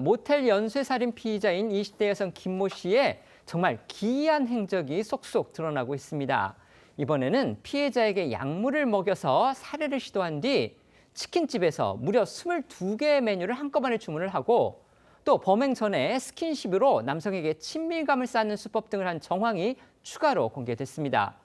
모텔 연쇄살인 피의자인 20대 여성 김모 씨의 정말 기이한 행적이 쏙쏙 드러나고 있습니다. 이번에는 피해자에게 약물을 먹여서 살해를 시도한 뒤 치킨집에서 무려 22개의 메뉴를 한꺼번에 주문을 하고 또 범행 전에 스킨십으로 남성에게 친밀감을 쌓는 수법 등을 한 정황이 추가로 공개됐습니다.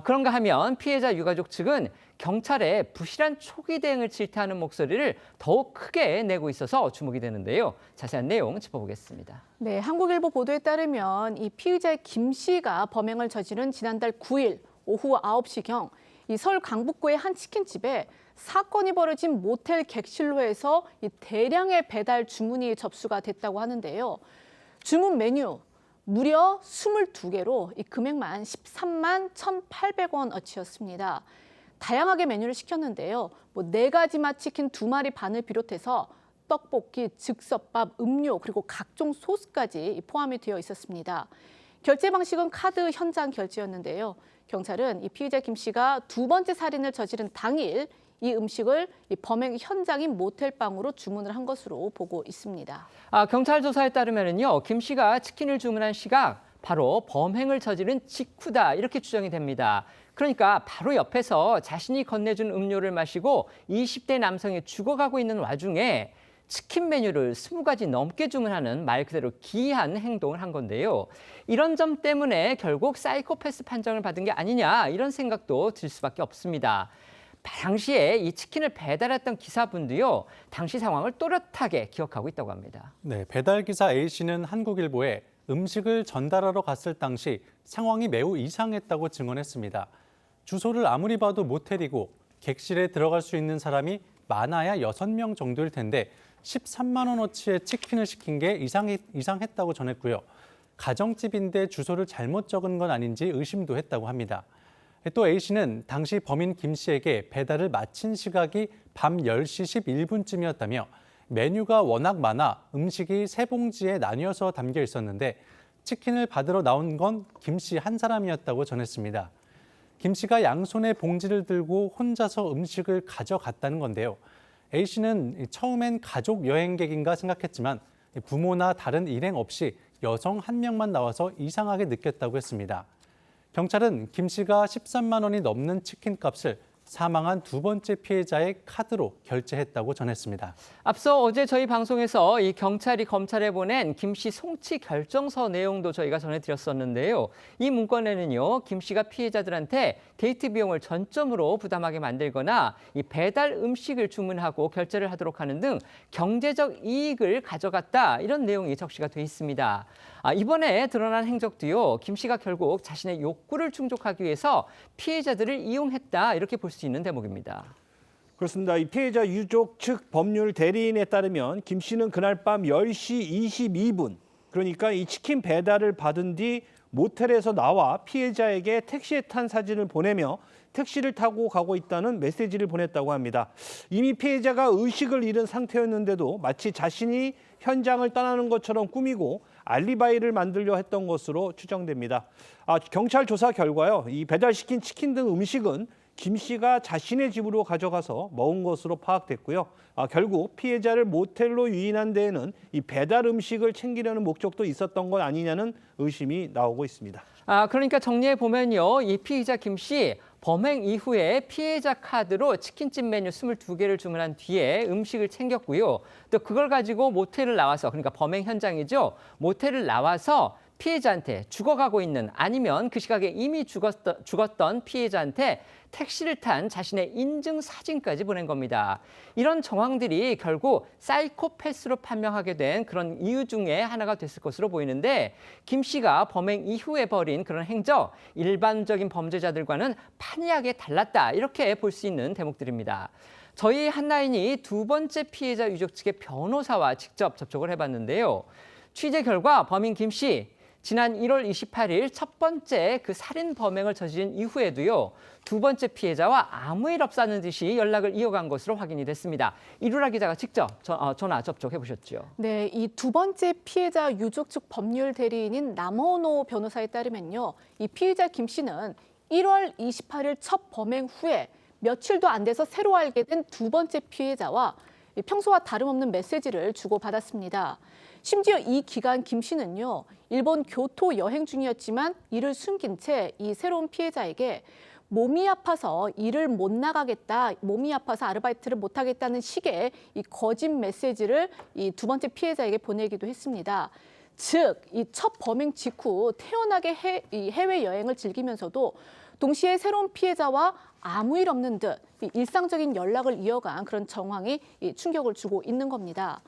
그런가 하면 피해자 유가족 측은 경찰에 부실한 초기 대응을 질타하는 목소리를 더욱 크게 내고 있어서 주목이 되는데요. 자세한 내용 짚어보겠습니다. 네, 한국일보 보도에 따르면 이 피의자의 김 씨가 범행을 저지른 지난달 9일 오후 9시경 이 서울 강북구의 한 치킨집에 사건이 벌어진 모텔 객실로에서 이 대량의 배달 주문이 접수가 됐다고 하는데요. 주문 메뉴 무려 22개로 이 금액만 13만 1,800원어치였습니다. 다양하게 메뉴를 시켰는데요. 4가지 맛 치킨 2마리 반을 비롯해서 떡볶이, 즉석밥, 음료 그리고 각종 소스까지 포함이 되어 있었습니다. 결제 방식은 카드 현장 결제였는데요. 경찰은 이 피의자 김 씨가 두 번째 살인을 저지른 당일 이 음식을 이 범행 현장인 모텔방으로 주문을 한 것으로 보고 있습니다. 경찰 조사에 따르면요, 김 씨가 치킨을 주문한 시각 바로 범행을 저지른 직후다 이렇게 추정이 됩니다. 그러니까 바로 옆에서 자신이 건네준 음료를 마시고 20대 남성이 죽어가고 있는 와중에 치킨 메뉴를 20가지 넘게 주문하는 말 그대로 기이한 행동을 한 건데요. 이런 점 때문에 결국 사이코패스 판정을 받은 게 아니냐 이런 생각도 들 수밖에 없습니다. 당시에 이 치킨을 배달했던 기사분도요, 당시 상황을 또렷하게 기억하고 있다고 합니다. 네, 배달기사 A씨는 한국일보에 음식을 전달하러 갔을 당시 상황이 매우 이상했다고 증언했습니다. 주소를 아무리 봐도 모텔이고 객실에 들어갈 수 있는 사람이 많아야 6명 정도일 텐데 13만 원어치의 치킨을 시킨 게 이상했다고 전했고요. 가정집인데 주소를 잘못 적은 건 아닌지 의심도 했다고 합니다. 또 A씨는 당시 범인 김 씨에게 배달을 마친 시각이 밤 10시 11분쯤이었다며 메뉴가 워낙 많아 음식이 3봉지에 나뉘어서 담겨 있었는데 치킨을 받으러 나온 건 김 씨 한 사람이었다고 전했습니다. 김 씨가 양손에 봉지를 들고 혼자서 음식을 가져갔다는 건데요. A씨는 처음엔 가족 여행객인가 생각했지만 부모나 다른 일행 없이 여성 한 명만 나와서 이상하게 느꼈다고 했습니다. 경찰은 김 씨가 13만 원이 넘는 치킨값을 사망한 두 번째 피해자의 카드로 결제했다고 전했습니다. 앞서 어제 저희 방송에서 이 경찰이 검찰에 보낸 김 씨 송치 결정서 내용도 저희가 전해드렸었는데요. 이 문건에는요, 김 씨가 피해자들한테 데이트 비용을 전점으로 부담하게 만들거나 이 배달 음식을 주문하고 결제를 하도록 하는 등 경제적 이익을 가져갔다 이런 내용이 적시가 돼 있습니다. 이번에 드러난 행적도요, 김 씨가 결국 자신의 욕구를 충족하기 위해서 피해자들을 이용했다 이렇게 볼 수 있는 대목입니다. 그렇습니다. 이 피해자 유족 측 법률 대리인에 따르면 김 씨는 그날 밤 10시 22분, 그러니까 이 치킨 배달을 받은 뒤 모텔에서 나와 피해자에게 택시에 탄 사진을 보내며 택시를 타고 가고 있다는 메시지를 보냈다고 합니다. 이미 피해자가 의식을 잃은 상태였는데도 마치 자신이 현장을 떠나는 것처럼 꾸미고 알리바이를 만들려 했던 것으로 추정됩니다. 경찰 조사 결과요, 이 배달시킨 치킨 등 음식은 김 씨가 자신의 집으로 가져가서 먹은 것으로 파악됐고요. 결국 피해자를 모텔로 유인한 데에는 이 배달 음식을 챙기려는 목적도 있었던 것 아니냐는 의심이 나오고 있습니다. 그러니까 정리해 보면요, 이 피의자 김 씨 범행 이후에 피해자 카드로 치킨집 메뉴 22개를 주문한 뒤에 음식을 챙겼고요. 또 그걸 가지고 모텔을 나와서, 그러니까 범행 현장이죠, 모텔을 나와서 피해자한테 죽어가고 있는, 아니면 그 시각에 이미 죽었던 피해자한테 택시를 탄 자신의 인증 사진까지 보낸 겁니다. 이런 정황들이 결국 사이코패스로 판명하게 된 그런 이유 중에 하나가 됐을 것으로 보이는데, 김 씨가 범행 이후에 벌인 그런 행적, 일반적인 범죄자들과는 판이하게 달랐다 이렇게 볼 수 있는 대목들입니다. 저희 한나인이 두 번째 피해자 유족 측의 변호사와 직접 접촉을 해봤는데요. 취재 결과 범인 김 씨, 지난 1월 28일 첫 번째 그 살인 범행을 저지른 이후에도요, 두 번째 피해자와 아무 일 없다는 듯이 연락을 이어간 것으로 확인이 됐습니다. 이루라 기자가 직접 전화 접촉해 보셨죠. 네, 이 두 번째 피해자 유족 측 법률 대리인인 남원호 변호사에 따르면요, 이 피해자 김 씨는 1월 28일 첫 범행 후에 며칠도 안 돼서 새로 알게 된 두 번째 피해자와 평소와 다름없는 메시지를 주고받았습니다. 심지어 이 기간 김 씨는요, 일본 교토 여행 중이었지만 이를 숨긴 채 이 새로운 피해자에게 몸이 아파서 일을 못 나가겠다, 몸이 아파서 아르바이트를 못 하겠다는 식의 이 거짓 메시지를 이 두 번째 피해자에게 보내기도 했습니다. 즉, 이 첫 범행 직후 태연하게 해외 여행을 즐기면서도 동시에 새로운 피해자와 아무 일 없는 듯 일상적인 연락을 이어간 그런 정황이 충격을 주고 있는 겁니다.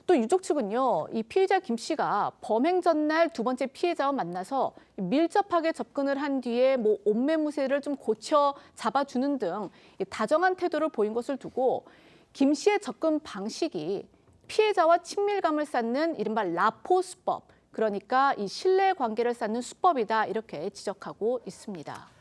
또 유족 측은요, 이 피해자 김 씨가 범행 전날 두 번째 피해자와 만나서 밀접하게 접근을 한 뒤에 뭐 옷매무새를 좀 고쳐 잡아주는 등 다정한 태도를 보인 것을 두고 김 씨의 접근 방식이 피해자와 친밀감을 쌓는 이른바 라포 수법, 그러니까 이 신뢰 관계를 쌓는 수법이다 이렇게 지적하고 있습니다.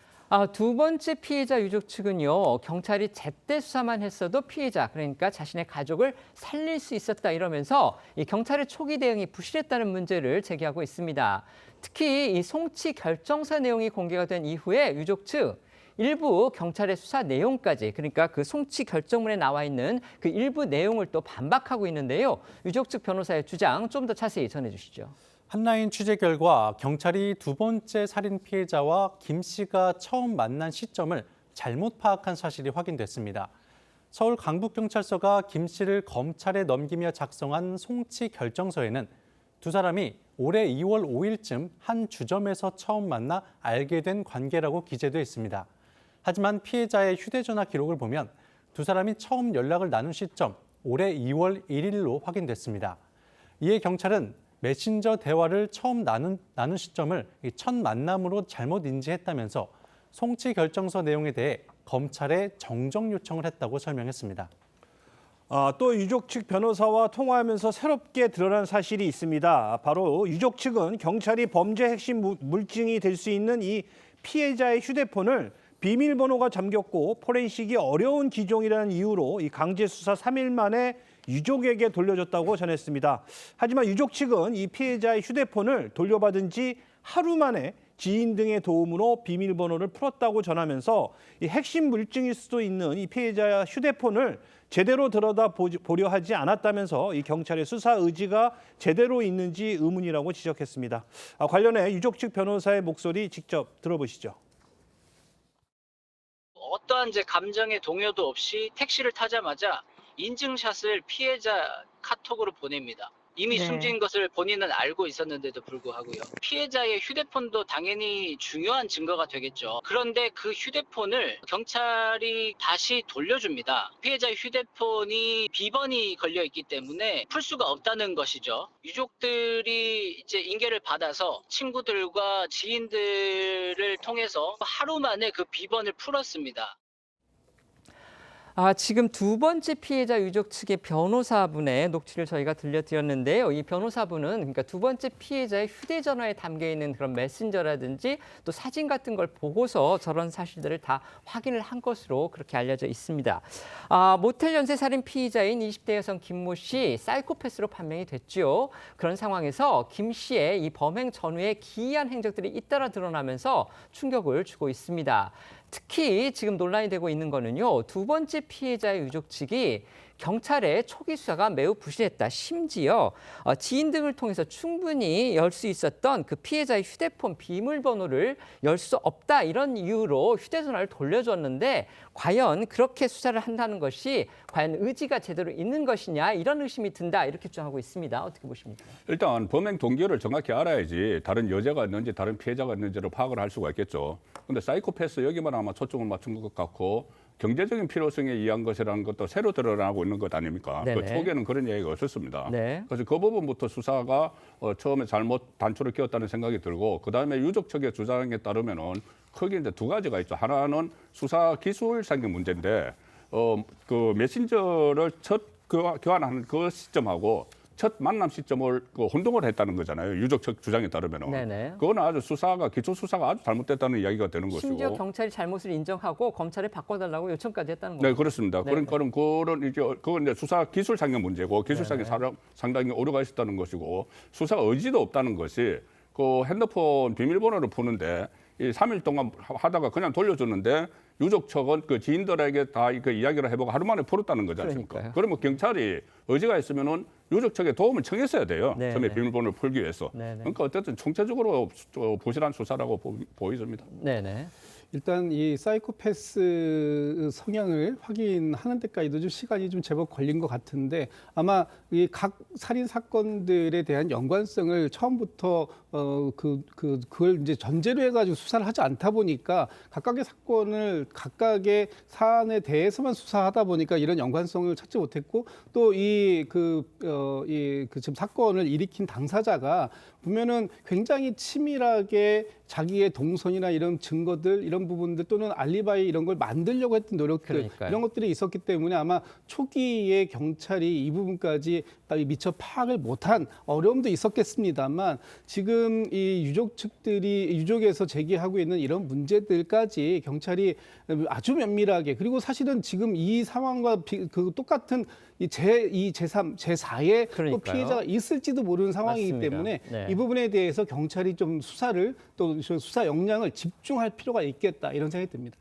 두 번째 피해자 유족 측은요, 경찰이 제때 수사만 했어도 피해자, 그러니까 자신의 가족을 살릴 수 있었다 이러면서 이 경찰의 초기 대응이 부실했다는 문제를 제기하고 있습니다. 특히 이 송치 결정서 내용이 공개가 된 이후에 유족 측 일부 경찰의 수사 내용까지, 그러니까 그 송치 결정문에 나와 있는 그 일부 내용을 또 반박하고 있는데요. 유족 측 변호사의 주장 좀 더 자세히 전해주시죠. 한라인 취재 결과 경찰이 두 번째 살인 피해자와 김 씨가 처음 만난 시점을 잘못 파악한 사실이 확인됐습니다. 서울 강북경찰서가 김 씨를 검찰에 넘기며 작성한 송치 결정서에는 두 사람이 올해 2월 5일쯤 한 주점에서 처음 만나 알게 된 관계라고 기재돼 있습니다. 하지만 피해자의 휴대전화 기록을 보면 두 사람이 처음 연락을 나눈 시점 올해 2월 1일로 확인됐습니다. 이에 경찰은 메신저 대화를 처음 나눈 시점을 첫 만남으로 잘못 인지했다면서 송치 결정서 내용에 대해 검찰에 정정 요청을 했다고 설명했습니다. 또 유족 측 변호사와 통화하면서 새롭게 드러난 사실이 있습니다. 바로 유족 측은 경찰이 범죄 핵심 물증이 될 수 있는 이 피해자의 휴대폰을 비밀번호가 잠겼고 포렌식이 어려운 기종이라는 이유로 이 강제 수사 3일 만에 유족에게 돌려줬다고 전했습니다. 하지만 유족 측은 이 피해자의 휴대폰을 돌려받은 지 하루 만에 지인 등의 도움으로 비밀번호를 풀었다고 전하면서 이 핵심 물증일 수도 있는 이 피해자의 휴대폰을 제대로 들여다보려 하지 않았다면서 이 경찰의 수사 의지가 제대로 있는지 의문이라고 지적했습니다. 관련해 유족 측 변호사의 목소리 직접 들어보시죠. 어떠한 감정의 동요도 없이 택시를 타자마자 인증샷을 피해자 카톡으로 보냅니다. 이미 네. 숨진 것을 본인은 알고 있었는데도 불구하고요. 피해자의 휴대폰도 당연히 중요한 증거가 되겠죠. 그런데 그 휴대폰을 경찰이 다시 돌려줍니다. 피해자의 휴대폰이 비번이 걸려 있기 때문에 풀 수가 없다는 것이죠. 유족들이 이제 인계를 받아서 친구들과 지인들을 통해서 하루 만에 그 비번을 풀었습니다. 지금 두 번째 피해자 유족 측의 변호사분의 녹취를 저희가 들려드렸는데요. 이 변호사분은 그러니까 두 번째 피해자의 휴대전화에 담겨 있는 그런 메신저라든지 또 사진 같은 걸 보고서 저런 사실들을 다 확인을 한 것으로 그렇게 알려져 있습니다. 모텔 연쇄살인 피의자인 20대 여성 김모 씨 사이코패스로 판명이 됐죠. 그런 상황에서 김 씨의 이 범행 전후의 기이한 행적들이 잇따라 드러나면서 충격을 주고 있습니다. 특히 지금 논란이 되고 있는 거는요. 두 번째 피해자의 유족 측이 경찰의 초기 수사가 매우 부실했다. 심지어 지인 등을 통해서 충분히 열 수 있었던 그 피해자의 휴대폰 비밀번호를 열 수 없다. 이런 이유로 휴대전화를 돌려줬는데 과연 그렇게 수사를 한다는 것이 과연 의지가 제대로 있는 것이냐 이런 의심이 든다. 이렇게 주장하고 있습니다. 어떻게 보십니까? 일단 범행 동기를 정확히 알아야지 다른 여자가 있는지 다른 피해자가 있는지를 파악을 할 수가 있겠죠. 근데 사이코패스 여기만 아마 초점을 맞춘 것 같고 경제적인 필요성에 의한 것이라는 것도 새로 드러나고 있는 것 아닙니까? 네네. 그 초기에는 그런 얘기가 없었습니다. 네. 그래서 그 부분부터 수사가 처음에 잘못 단초를 끼웠다는 생각이 들고 그다음에 유족 측의 주장에 따르면은 크게 이제 두 가지가 있죠. 하나는 수사 기술상의 문제인데 그 메신저를 첫 교환하는 그 시점하고 첫 만남 시점을 혼동을 했다는 거잖아요. 유족 측 주장에 따르면은. 네네. 그건 아주 기초 수사가 아주 잘못됐다는 이야기가 되는 심지어 것이고. 경찰이 잘못을 인정하고 검찰에 바꿔달라고 요청까지 했다는 거죠. 네, 그렇습니다. 네. 그건 이제 수사 기술상의 문제고 기술상에 상당히 오류가 있었다는 것이고 수사 의지도 없다는 것이 그 핸드폰 비밀번호를 푸는데 이 3일 동안 하다가 그냥 돌려주는데 유족 측은 그 지인들에게 다 그 이야기를 해보고 하루 만에 풀었다는 거지 않습니까? 그러니까요. 그러면 경찰이 의지가 있으면은 유족 측에 도움을 청했어야 돼요. 네, 처음에 네. 비밀번호를 풀기 위해서. 네, 네. 그러니까 어쨌든 총체적으로 부실한 수사라고 보여집니다. 네네. 일단 이 사이코패스 성향을 확인하는 데까지도 좀 시간이 좀 제법 걸린 것 같은데 아마 이 각 살인 사건들에 대한 연관성을 처음부터 그걸 이제 전제로 해가지고 수사를 하지 않다 보니까 각각의 사건을 각각의 사안에 대해서만 수사하다 보니까 이런 연관성을 찾지 못했고 또 지금 사건을 일으킨 당사자가 보면은 굉장히 치밀하게 자기의 동선이나 이런 증거들 이런 부분들 또는 알리바이 이런 걸 만들려고 했던 노력들 그러니까요. 이런 것들이 있었기 때문에 아마 초기에 경찰이 이 부분까지 미처 파악을 못한 어려움도 있었겠습니다만 지금 이 유족 측들이 유족에서 제기하고 있는 이런 문제들까지 경찰이 아주 면밀하게 그리고 사실은 지금 이 상황과 그 똑같은 제2, 제3, 제4의 또 그러니까요. 피해자가 있을지도 모르는 상황이기 맞습니다. 때문에 네. 이 부분에 대해서 경찰이 좀 수사를 또 수사 역량을 집중할 필요가 있겠다 이런 생각이 듭니다.